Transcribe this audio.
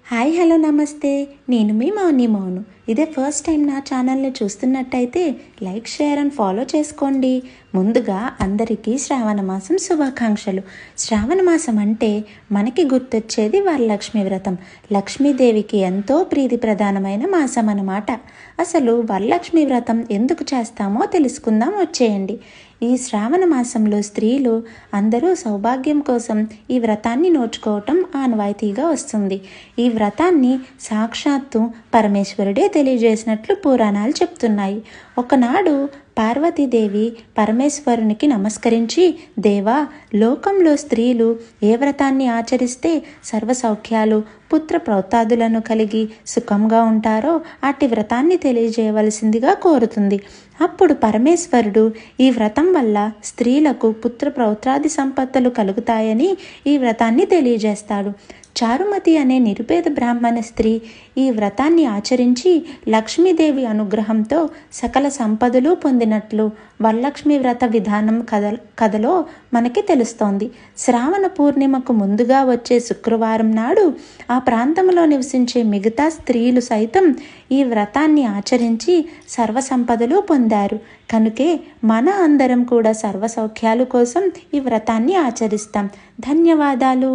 Hi hello నమస్తే. నేను మీ మౌను. ఇదే ఫస్ట్ టైం నా ఛానల్ని చూస్తున్నట్టయితే లైక్, షేర్ అండ్ ఫాలో చేసుకోండి. ముందుగా అందరికీ శ్రావణ మాసం శుభాకాంక్షలు. శ్రావణ మాసం అంటే మనకి గుర్తొచ్చేది వరలక్ష్మి వ్రతం. లక్ష్మీదేవికి ఎంతో ప్రీతి ప్రధానమైన మాసం అన్నమాట. అసలు వరలక్ష్మి వ్రతం ఎందుకు చేస్తామో తెలుసుకుందాం, వచ్చేయండి. ఈ శ్రావణ మాసంలో స్త్రీలు అందరూ సౌభాగ్యం కోసం ఈ వ్రతాన్ని నోచుకోవటం ఆనవాయితీగా వస్తుంది. ఈ వ్రతాన్ని సాక్షాత్తు పరమేశ్వరుడే తెలియజేసినట్లు పురాణాలు చెప్తున్నాయి. ఒకనాడు పార్వతీదేవి పరమేశ్వరునికి నమస్కరించి, దేవా, లోకంలో స్త్రీలు ఏ వ్రతాన్ని ఆచరిస్తే సర్వసౌఖ్యాలు, పుత్ర ప్రౌతాదులను కలిగి సుఖంగా ఉంటారో అట్టి వ్రతాన్ని తెలియజేయవలసిందిగా కోరుతుంది. అప్పుడు పరమేశ్వరుడు ఈ వ్రతం వల్ల స్త్రీలకు పుత్ర ప్రౌత్రాది సంపత్తులు కలుగుతాయని ఈ వ్రతాన్ని తెలియజేస్తాడు. చారుమతి అనే నిరుపేద బ్రాహ్మణ స్త్రీ ఈ వ్రతాన్ని ఆచరించి లక్ష్మీదేవి అనుగ్రహంతో సకల సంపదలు పొందినట్లు వరలక్ష్మి వ్రత విధానం కథలో మనకి తెలుస్తోంది. శ్రావణ పూర్ణిమకు ముందుగా వచ్చే శుక్రవారం నాడు ఆ ప్రాంతంలో నివసించే మిగతా స్త్రీలు సైతం ఈ వ్రతాన్ని ఆచరించి సర్వసంపదలు పొందారు. కనుకే మన అందరం కూడా సర్వసౌఖ్యాలు కోసం ఈ వ్రతాన్ని ఆచరిస్తాం. ధన్యవాదాలు.